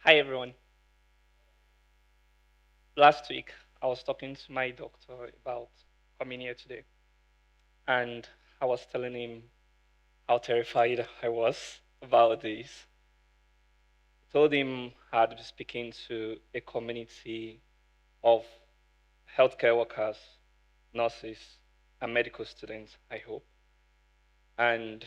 Hi everyone. Last week I was talking to my doctor about coming here today, and I was telling him how terrified I was about this. I told him I'd be speaking to a community of healthcare workers, nurses, and medical students, I hope. And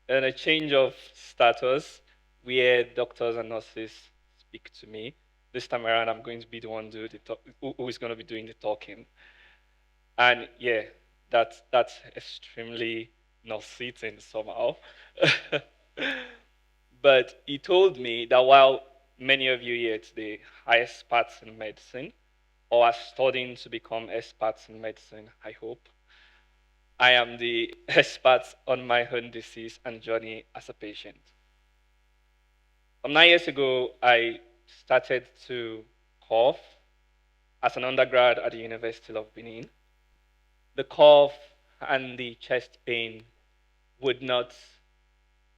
in a change of status, where doctors and nurses speak to me, this time around I'm going to be the one who is going to be doing the talking. And yeah, that's extremely not fitting somehow. But he told me that while many of you here today are experts in medicine or are studying to become experts in medicine, I hope, I am the expert on my own disease and journey as a patient. 9 years ago, I started to cough as an undergrad at the University of Benin. The cough and the chest pain would not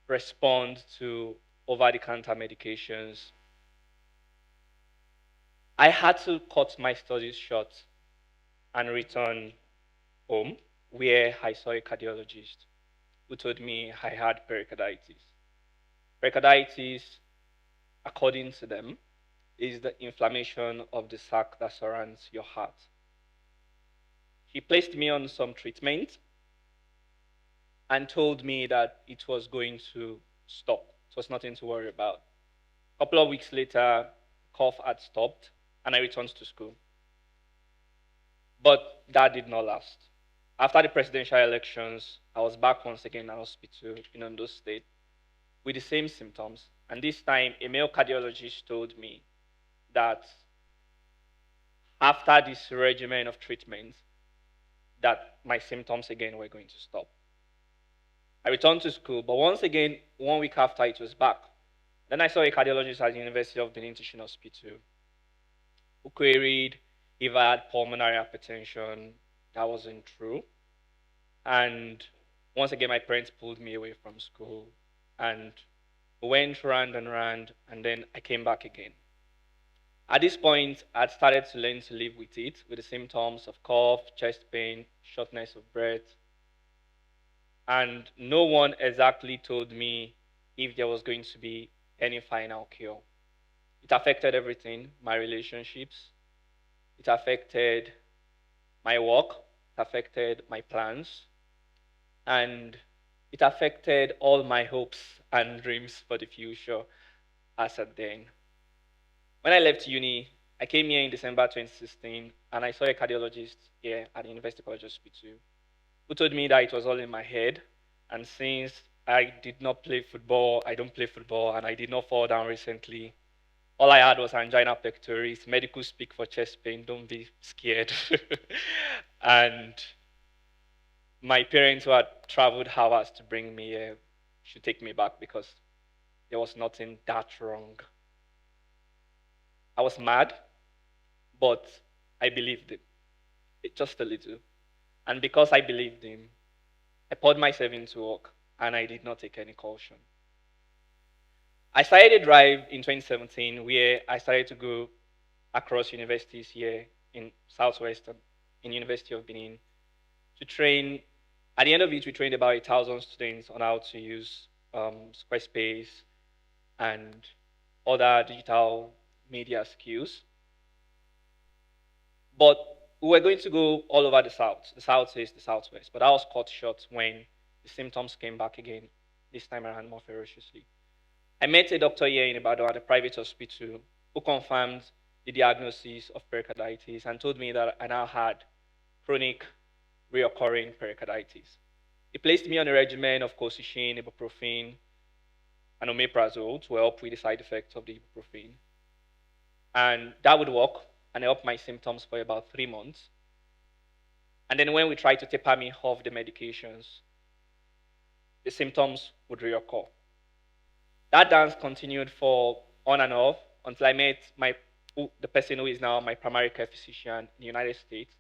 respond to over the counter medications. I had to cut my studies short and return home, where I saw a cardiologist who told me I had pericarditis. Pericarditis, according to them, is the inflammation of the sac that surrounds your heart. He placed me on some treatment and told me that it was going to stop. It was nothing to worry about. A couple of weeks later, cough had stopped and I returned to school. But that did not last. After the presidential elections, I was back once again in an hospital in Ondo State with the same symptoms. And this time, a male cardiologist told me that after this regimen of treatment, that my symptoms again were going to stop. I returned to school, but once again, 1 week after, it was back. Then I saw a cardiologist at the University of Benin Teaching Hospital who queried if I had pulmonary hypertension. That wasn't true. And once again, my parents pulled me away from school and went round and round, and then I came back again. At this point, I'd started to learn to live with it, with the symptoms of cough, chest pain, shortness of breath, and no one exactly told me if there was going to be any final cure. It affected everything, my relationships, it affected my work, it affected my plans, and it affected all my hopes and dreams for the future as at then. When I left uni, I came here in December 2016 and I saw a cardiologist here at the University College Hospital who told me that it was all in my head. And since I did not play football, I don't play football, and I did not fall down recently, all I had was angina pectoris, medical speak for chest pain, don't be scared. And my parents who had traveled hours to bring me here should take me back because there was nothing that wrong. I was mad, but I believed him, just a little. And because I believed him, I poured myself into work and I did not take any caution. I started a drive in 2017 where I started to go across universities here in Southwestern, in University of Benin, to train. At the end of it, we trained about 1,000 students on how to use Squarespace and other digital media skills. But we were going to go all over the South, the Southeast, the Southwest. But I was cut short when the symptoms came back again, this time around more ferociously. I met a doctor here in Ibadan at a private hospital who confirmed the diagnosis of pericarditis and told me that I now had chronic reoccurring pericarditis. He placed me on a regimen of colchicine, ibuprofen, and omeprazole to help with the side effects of the ibuprofen. And that would work and help my symptoms for about 3 months. And then when we tried to taper me off the medications, the symptoms would reoccur. That dance continued for on and off until I met the person who is now my primary care physician in the United States,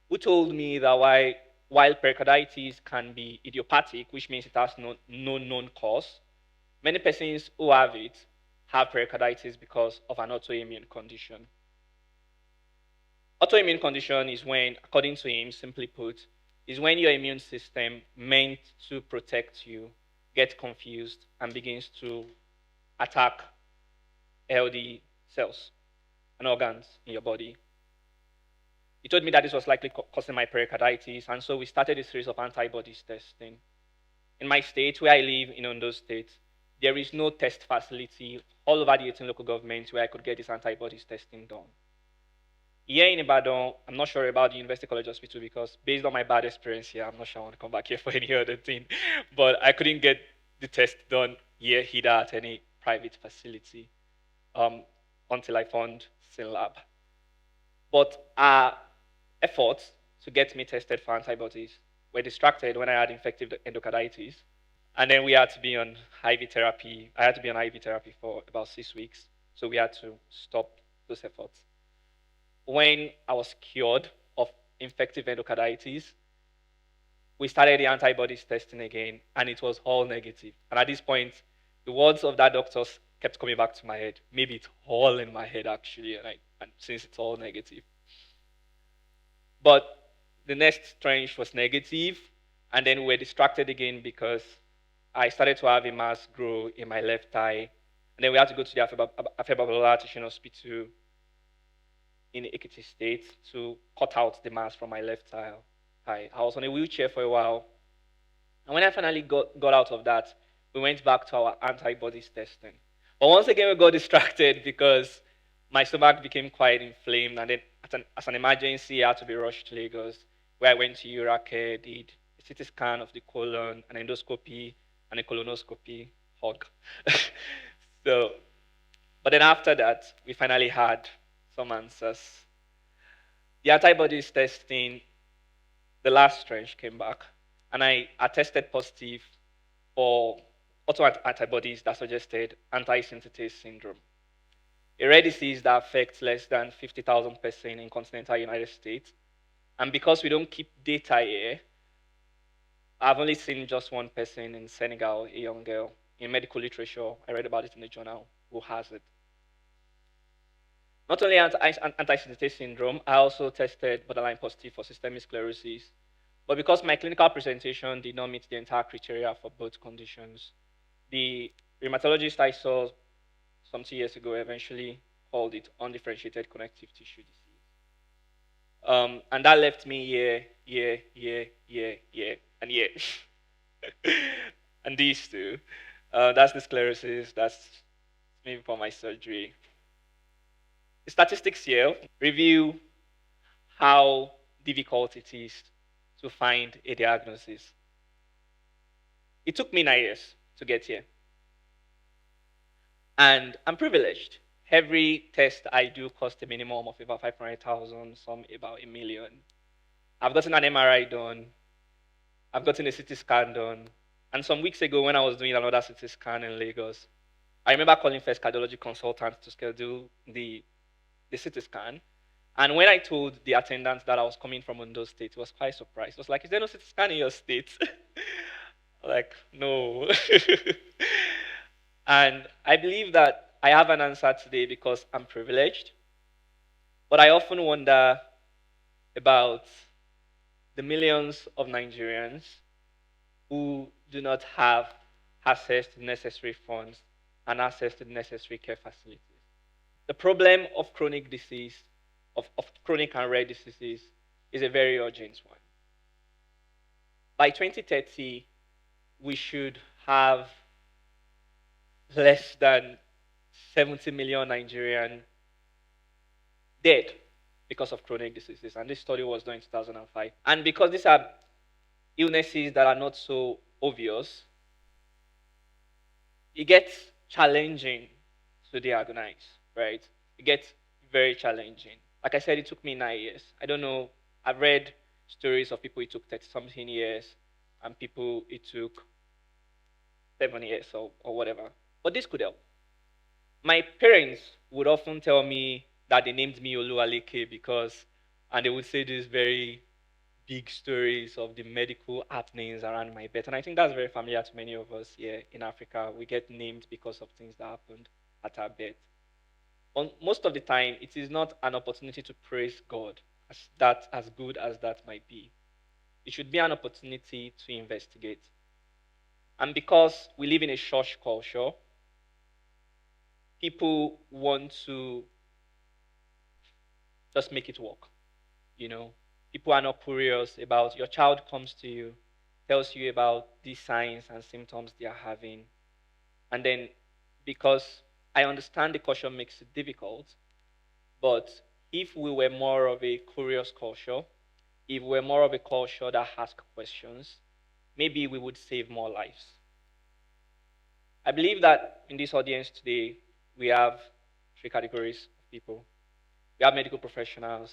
who told me that while pericarditis can be idiopathic, which means it has no known cause, many persons who have it have pericarditis because of an autoimmune condition. Autoimmune condition is when, according to him, simply put, is when your immune system meant to protect you gets confused and begins to attack healthy cells and organs in your body. He told me that this was likely causing my pericarditis, and so we started a series of antibodies testing. In my state, where I live in Ondo State, there is no test facility all over the 18 local governments where I could get this antibodies testing done. Here in Ibadan, I'm not sure about the University College Hospital because based on my bad experience here, I'm not sure I want to come back here for any other thing. But I couldn't get the test done here either at any private facility until I found SynLab. But our efforts to get me tested for antibodies were distracted when I had infective endocarditis. And then we had to be on IV therapy. I had to be on IV therapy for about 6 weeks. So we had to stop those efforts. When I was cured of infective endocarditis, we started the antibodies testing again, and it was all negative. And at this point, the words of that doctor kept coming back to my head. Maybe it's all in my head, actually, and since it's all negative. But the next tranche was negative, and then we were distracted again because I started to have a mass grow in my left thigh. And then we had to go to the Afebabalola Teaching Hospital in Ekiti State to cut out the mass from my left thigh. I was on a wheelchair for a while. And when I finally got out of that, we went back to our antibodies testing. But once again, we got distracted because my stomach became quite inflamed. And then as an emergency, I had to be rushed to Lagos, where I went to Urake, did a CT scan of the colon, an endoscopy, and a colonoscopy. Hug. But then after that, we finally had some answers. The antibodies testing, the last tranche came back, and I tested positive for autoantibodies that suggested anti-synthetase syndrome, a rare disease that affects less than 50,000 persons in continental United States. And because we don't keep data here, I've only seen just one person in Senegal, a young girl. In medical literature, I read about it in the journal, who has it. Not only anti-synthetase syndrome, I also tested borderline positive for systemic sclerosis. But because my clinical presentation did not meet the entire criteria for both conditions, the rheumatologist I saw some 2 years ago eventually called it undifferentiated connective tissue disease. And that left me year, and year. And these two. That's the sclerosis, that's maybe for my surgery. The statistics here review how difficult it is to find a diagnosis. It took me 9 years to get here. And I'm privileged. Every test I do costs a minimum of about 500,000, some about 1 million. I've gotten an MRI done. I've gotten a CT scan done. And some weeks ago, when I was doing another CT scan in Lagos, I remember calling first cardiology consultant to schedule the CT scan. And when I told the attendant that I was coming from Ondo State, he was quite surprised. He was like, "Is there no CT scan in your state?" Like, no. And I believe that I have an answer today because I'm privileged. But I often wonder about the millions of Nigerians who do not have access to necessary funds and access to the necessary care facilities. The problem of chronic disease, of chronic and rare diseases, is a very urgent one. By 2030, we should have less than 70 million Nigerians dead because of chronic diseases. And this study was done in 2005. And because these are illnesses that are not so obvious, it gets challenging to diagnose, right? It gets very challenging. Like I said, it took me 9 years. I don't know. I've read stories of people it took 30-something years and people it took 7 years or whatever. But this could help. My parents would often tell me that they named me Oluwaleke because, and they would say these very big stories of the medical happenings around my birth. And I think that's very familiar to many of us here in Africa. We get named because of things that happened. at our bed. Most of the time, it is not an opportunity to praise God, as good as that might be. It should be an opportunity to investigate. And because we live in a church culture, people want to just make it work. You know, people are not curious about your child comes to you, tells you about these signs and symptoms they are having. And then because I understand the culture makes it difficult, but if we were more of a curious culture, if we're more of a culture that asks questions, maybe we would save more lives. I believe that in this audience today, we have three categories of people. We have medical professionals,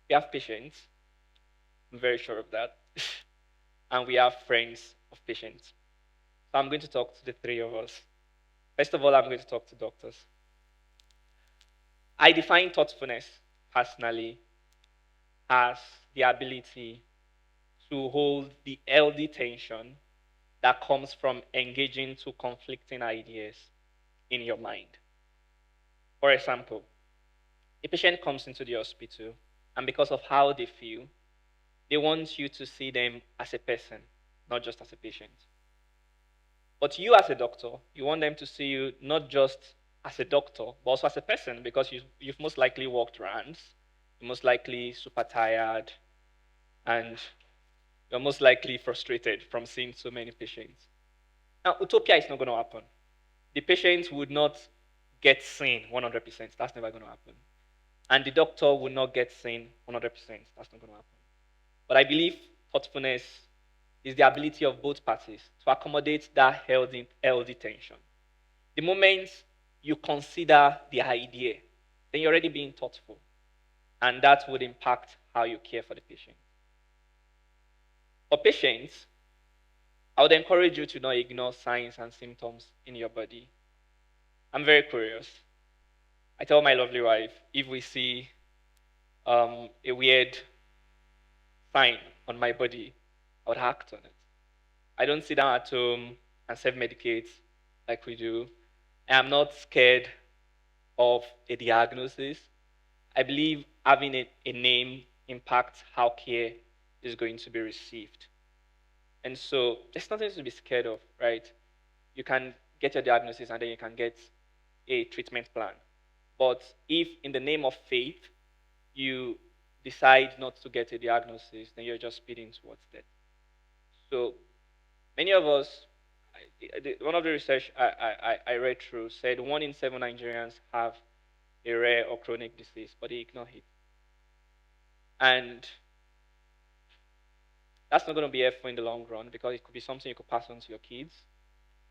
we have patients, I'm very sure of that, and we have friends of patients. So I'm going to talk to the three of us. First of all, I'm going to talk to doctors. I define thoughtfulness personally as the ability to hold the healthy tension that comes from engaging two conflicting ideas in your mind. For example, a patient comes into the hospital, and because of how they feel, they want you to see them as a person, not just as a patient. But you, as a doctor, you want them to see you not just as a doctor, but also as a person, because you've most likely walked rounds, you're most likely super tired, and you're most likely frustrated from seeing so many patients. Now, utopia is not going to happen. The patient would not get seen 100%. That's never going to happen. And the doctor will not get seen 100%. That's not going to happen. But I believe thoughtfulness is the ability of both parties to accommodate that healthy tension. The moment you consider the idea, then you're already being thoughtful. And that would impact how you care for the patient. For patients, I would encourage you to not ignore signs and symptoms in your body. I'm very curious. I tell my lovely wife, if we see a weird sign on my body, I would act on it. I don't sit down at home and self-medicate like we do. I am not scared of a diagnosis. I believe having a name impacts how care is going to be received. And so there's nothing to be scared of, right? You can get your diagnosis and then you can get a treatment plan. But if in the name of faith you decide not to get a diagnosis, then you're just speeding towards death. So many of us, one of the research I read through said 1 in 7 Nigerians have a rare or chronic disease, but they ignore it. And that's not going to be helpful in the long run because it could be something you could pass on to your kids,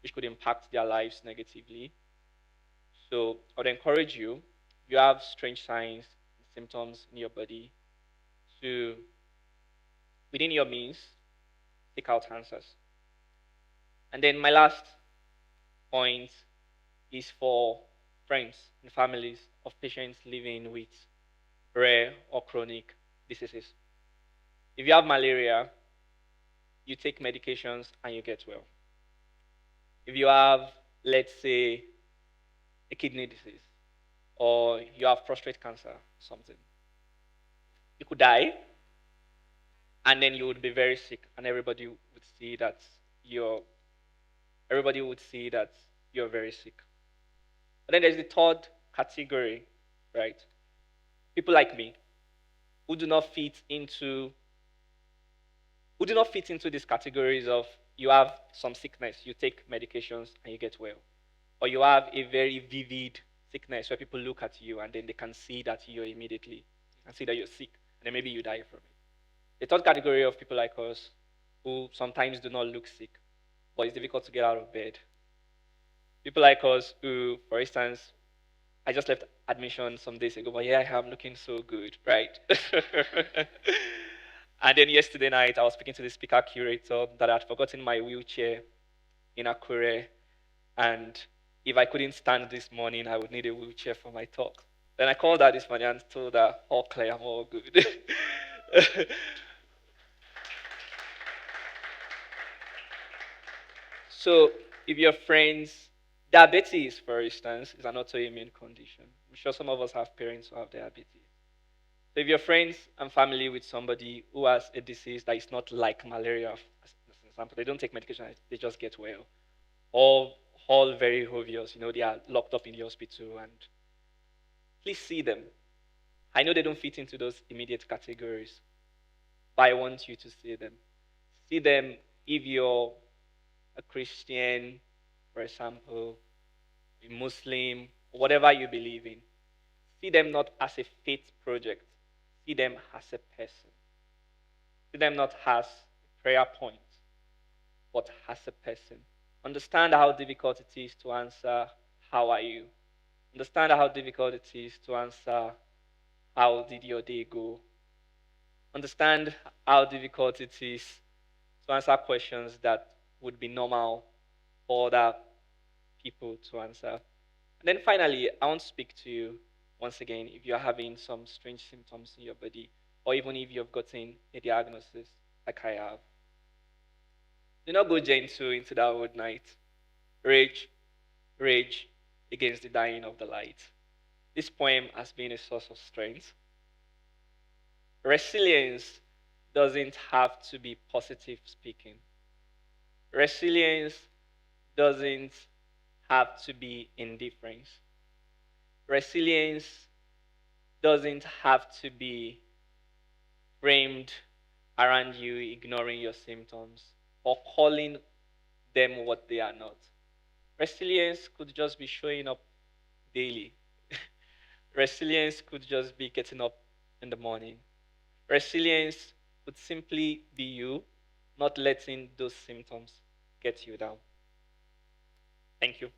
which could impact their lives negatively. So I would encourage you, if you have strange signs, symptoms in your body, to, within your means, seek out answers. And then my last point is for friends and families of patients living with rare or chronic diseases. If you have malaria, you take medications and you get well. If you have, let's say, a kidney disease, or you have prostate cancer, something, you could die, and then you would be very sick, and everybody would see that you're very sick. But then there's the third category, right? People like me who do not fit into these categories of you have some sickness, you take medications and you get well. Or you have a very vivid sickness where people look at you and then they can see that you're immediately, and see that you're sick, and then maybe you die from it. The third category of people like us who sometimes do not look sick, but it's difficult to get out of bed. People like us who, for instance, I just left admission some days ago, but yeah, I'm looking so good, right? And then yesterday night, I was speaking to the speaker curator that I had forgotten my wheelchair in Akure, and if I couldn't stand this morning, I would need a wheelchair for my talk. Then I called her this morning and told her, all clear, I'm all good. So if your friends Diabetes, for instance, is an autoimmune condition. I'm sure some of us have parents who have diabetes. So if you're friends and family with somebody who has a disease that is not like malaria, as an example, they don't take medication, they just get well. All very obvious, they are locked up in the hospital, and please see them. I know they don't fit into those immediate categories, but I want you to see them. See them if you're a Christian, for example, a Muslim, whatever you believe in. See them not as a faith project. See them as a person. See them not as a prayer point, but as a person. Understand how difficult it is to answer, "How are you?" Understand how difficult it is to answer, "How did your day go?" Understand how difficult it is to answer questions that would be normal for other people to answer. And then finally, I want to speak to you once again if you're having some strange symptoms in your body, or even if you've gotten a diagnosis like I have. Do not go gentle into that old night. Rage, rage against the dying of the light. This poem has been a source of strength. Resilience doesn't have to be positive speaking. Resilience doesn't have to be indifference. Resilience doesn't have to be framed around you ignoring your symptoms or calling them what they are not. Resilience could just be showing up daily. Resilience could just be getting up in the morning. Resilience could simply be you not letting those symptoms get you down. Thank you.